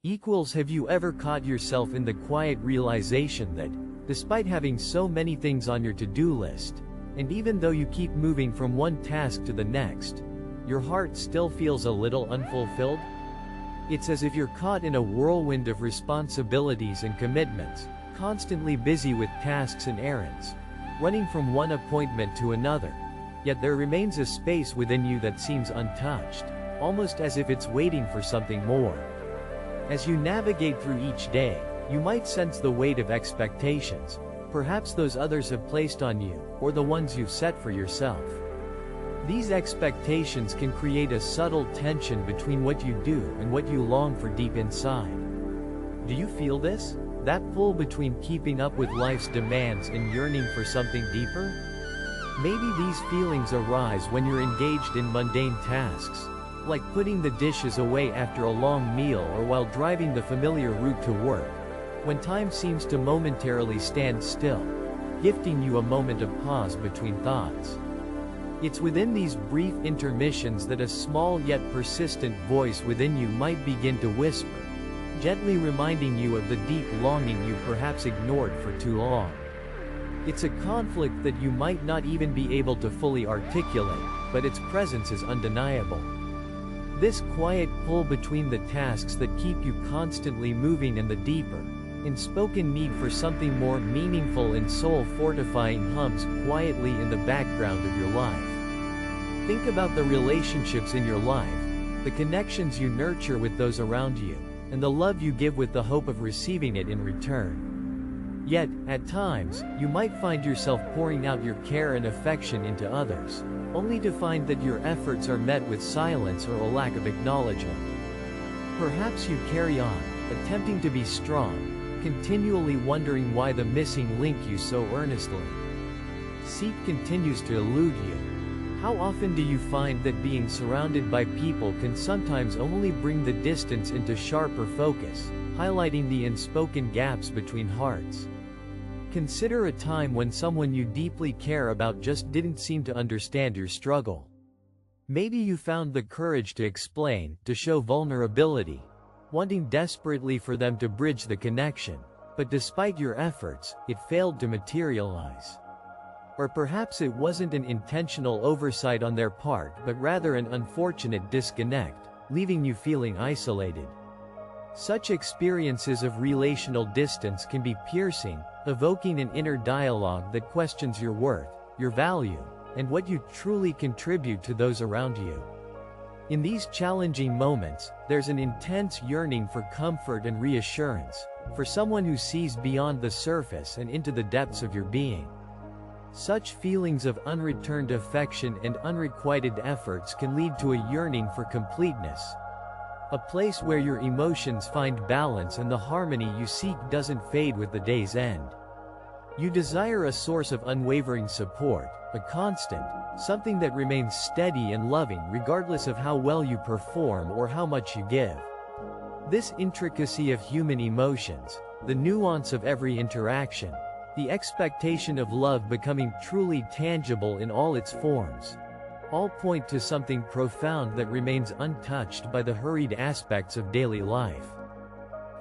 Have you ever caught yourself in the quiet realization that, despite having so many things on your to-do list, and even though you keep moving from one task to the next, your heart still feels a little unfulfilled? It's as if you're caught in a whirlwind of responsibilities and commitments, constantly busy with tasks and errands, running from one appointment to another. Yet there remains a space within you that seems untouched, almost as if it's waiting for something more. As you navigate through each day, you might sense the weight of expectations, perhaps those others have placed on you, or the ones you've set for yourself. These expectations can create a subtle tension between what you do and what you long for deep inside. Do you feel this? That pull between keeping up with life's demands and yearning for something deeper? Maybe these feelings arise when you're engaged in mundane tasks, like putting the dishes away after a long meal or while driving the familiar route to work, when time seems to momentarily stand still, gifting you a moment of pause between thoughts. It's within these brief intermissions that a small yet persistent voice within you might begin to whisper, gently reminding you of the deep longing you perhaps ignored for too long. It's a conflict that you might not even be able to fully articulate, but its presence is undeniable. This quiet pull between the tasks that keep you constantly moving and the deeper, unspoken need for something more meaningful and soul-fortifying hums quietly in the background of your life. Think about the relationships in your life, the connections you nurture with those around you, and the love you give with the hope of receiving it in return. Yet, at times, you might find yourself pouring out your care and affection into others, only to find that your efforts are met with silence or a lack of acknowledgement. Perhaps you carry on, attempting to be strong, continually wondering why the missing link you so earnestly seek continues to elude you. How often do you find that being surrounded by people can sometimes only bring the distance into sharper focus, highlighting the unspoken gaps between hearts? Consider a time when someone you deeply care about just didn't seem to understand your struggle. Maybe you found the courage to explain, to show vulnerability, wanting desperately for them to bridge the connection, but despite your efforts, it failed to materialize. Or perhaps it wasn't an intentional oversight on their part but rather an unfortunate disconnect, leaving you feeling isolated. Such experiences of relational distance can be piercing, evoking an inner dialogue that questions your worth, your value, and what you truly contribute to those around you. In these challenging moments, there's an intense yearning for comfort and reassurance, for someone who sees beyond the surface and into the depths of your being. Such feelings of unreturned affection and unrequited efforts can lead to a yearning for completeness, a place where your emotions find balance and the harmony you seek doesn't fade with the day's end. You desire a source of unwavering support, a constant, something that remains steady and loving regardless of how well you perform or how much you give. This intricacy of human emotions, the nuance of every interaction, the expectation of love becoming truly tangible in all its forms, all point to something profound that remains untouched by the hurried aspects of daily life.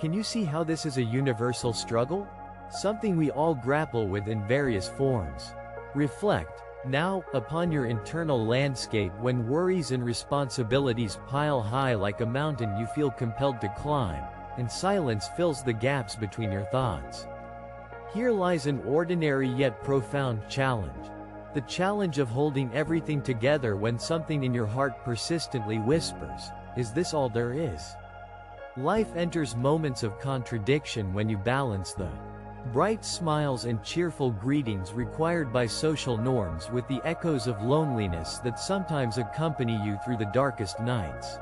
Can you see how this is a universal struggle? Something we all grapple with in various forms. Reflect, now, upon your internal landscape when worries and responsibilities pile high like a mountain you feel compelled to climb, and silence fills the gaps between your thoughts. Here lies an ordinary yet profound challenge. The challenge of holding everything together when something in your heart persistently whispers, "Is this all there is?" Life enters moments of contradiction when you balance the bright smiles and cheerful greetings required by social norms with the echoes of loneliness that sometimes accompany you through the darkest nights.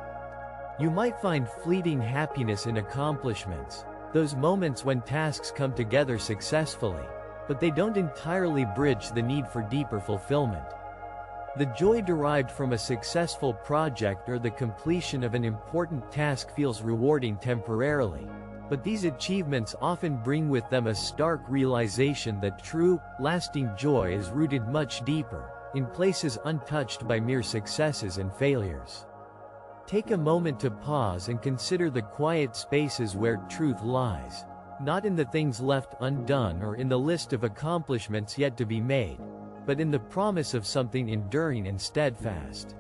You might find fleeting happiness in accomplishments, those moments when tasks come together successfully, but they don't entirely bridge the need for deeper fulfillment. The joy derived from a successful project or the completion of an important task feels rewarding temporarily, but these achievements often bring with them a stark realization that true, lasting joy is rooted much deeper, in places untouched by mere successes and failures. Take a moment to pause and consider the quiet spaces where truth lies. Not in the things left undone or in the list of accomplishments yet to be made, but in the promise of something enduring and steadfast.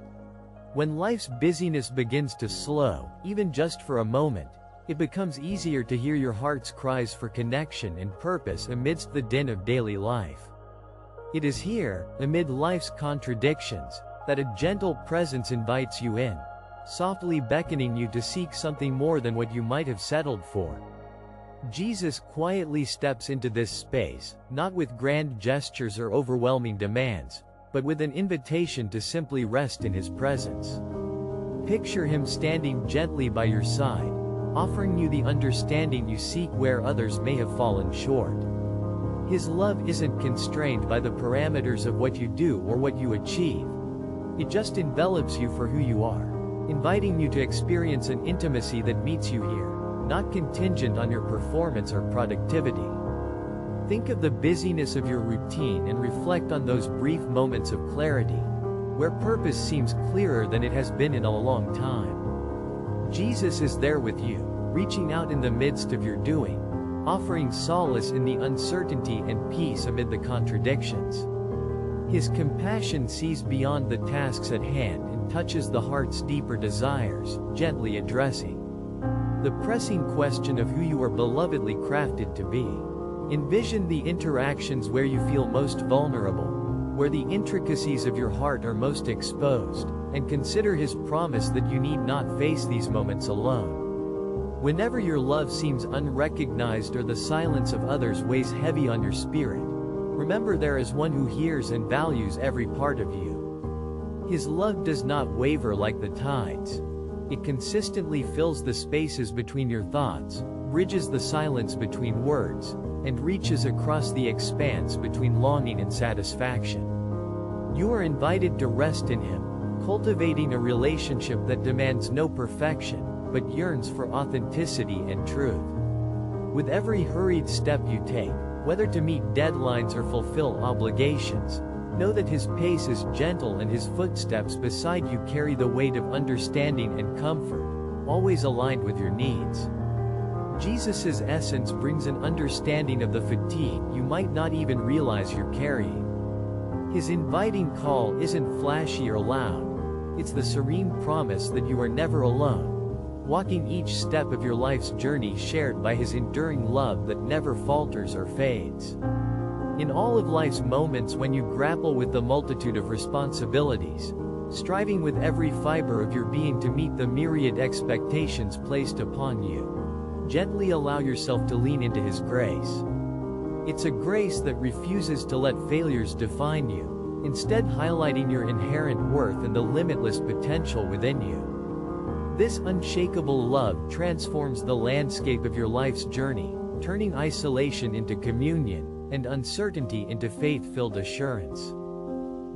When life's busyness begins to slow, even just for a moment, it becomes easier to hear your heart's cries for connection and purpose amidst the din of daily life. It is here, amid life's contradictions, that a gentle presence invites you in, softly beckoning you to seek something more than what you might have settled for. Jesus quietly steps into this space, not with grand gestures or overwhelming demands, but with an invitation to simply rest in his presence. Picture him standing gently by your side, offering you the understanding you seek where others may have fallen short. His love isn't constrained by the parameters of what you do or what you achieve. It just envelops you for who you are, inviting you to experience an intimacy that meets you here, not contingent on your performance or productivity. Think of the busyness of your routine and reflect on those brief moments of clarity, where purpose seems clearer than it has been in a long time. Jesus is there with you, reaching out in the midst of your doing, offering solace in the uncertainty and peace amid the contradictions. His compassion sees beyond the tasks at hand and touches the heart's deeper desires, gently addressing the pressing question of who you are belovedly crafted to be. Envision the interactions where you feel most vulnerable, where the intricacies of your heart are most exposed, and consider his promise that you need not face these moments alone. Whenever your love seems unrecognized or the silence of others weighs heavy on your spirit, remember there is one who hears and values every part of you. His love does not waver like the tides. It consistently fills the spaces between your thoughts, bridges the silence between words, and reaches across the expanse between longing and satisfaction. You are invited to rest in him, cultivating a relationship that demands no perfection, but yearns for authenticity and truth. With every hurried step you take, whether to meet deadlines or fulfill obligations, know that his pace is gentle and his footsteps beside you carry the weight of understanding and comfort, always aligned with your needs. Jesus' essence brings an understanding of the fatigue you might not even realize you're carrying. His inviting call isn't flashy or loud, it's the serene promise that you are never alone, walking each step of your life's journey shared by his enduring love that never falters or fades. In all of life's moments when you grapple with the multitude of responsibilities, striving with every fiber of your being to meet the myriad expectations placed upon you, gently allow yourself to lean into his grace. It's a grace that refuses to let failures define you, instead highlighting your inherent worth and the limitless potential within you. This unshakable love transforms the landscape of your life's journey, turning isolation into communion, and uncertainty into faith-filled assurance.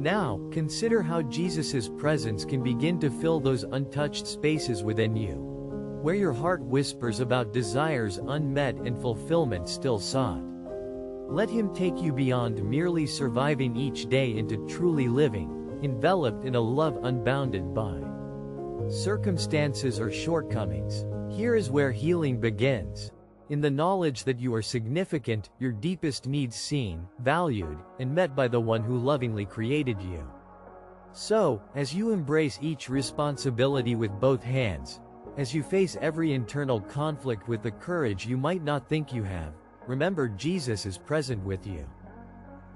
Now, consider how Jesus' presence can begin to fill those untouched spaces within you, where your heart whispers about desires unmet and fulfillment still sought. Let him take you beyond merely surviving each day into truly living, enveloped in a love unbounded by circumstances or shortcomings. Here is where healing begins. In the knowledge that you are significant, your deepest needs seen, valued, and met by the one who lovingly created you. So, as you embrace each responsibility with both hands, as you face every internal conflict with the courage you might not think you have, remember Jesus is present with you.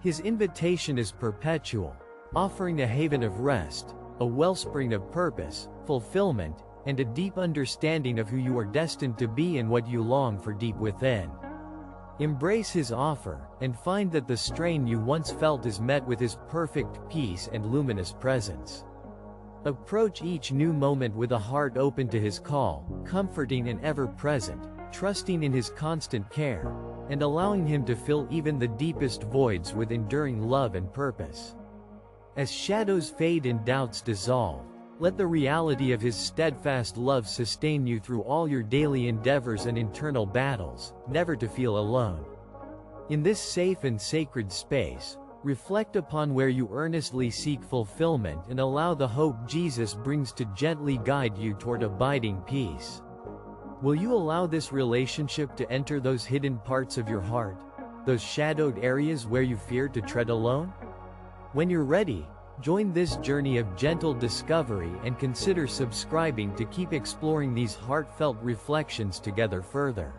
His invitation is perpetual, offering a haven of rest, a wellspring of purpose, fulfillment, and a deep understanding of who you are destined to be and what you long for deep within. Embrace his offer, and find that the strain you once felt is met with his perfect peace and luminous presence. Approach each new moment with a heart open to his call, comforting and ever-present, trusting in his constant care, and allowing him to fill even the deepest voids with enduring love and purpose. As shadows fade and doubts dissolve, let the reality of his steadfast love sustain you through all your daily endeavors and internal battles, never to feel alone. In this safe and sacred space, Reflect upon where you earnestly seek fulfillment and allow the hope Jesus brings to gently guide you toward abiding peace. Will you allow this relationship to enter those hidden parts of your heart, those shadowed areas where you fear to tread alone? When you're ready, join this journey of gentle discovery and consider subscribing to keep exploring these heartfelt reflections together further.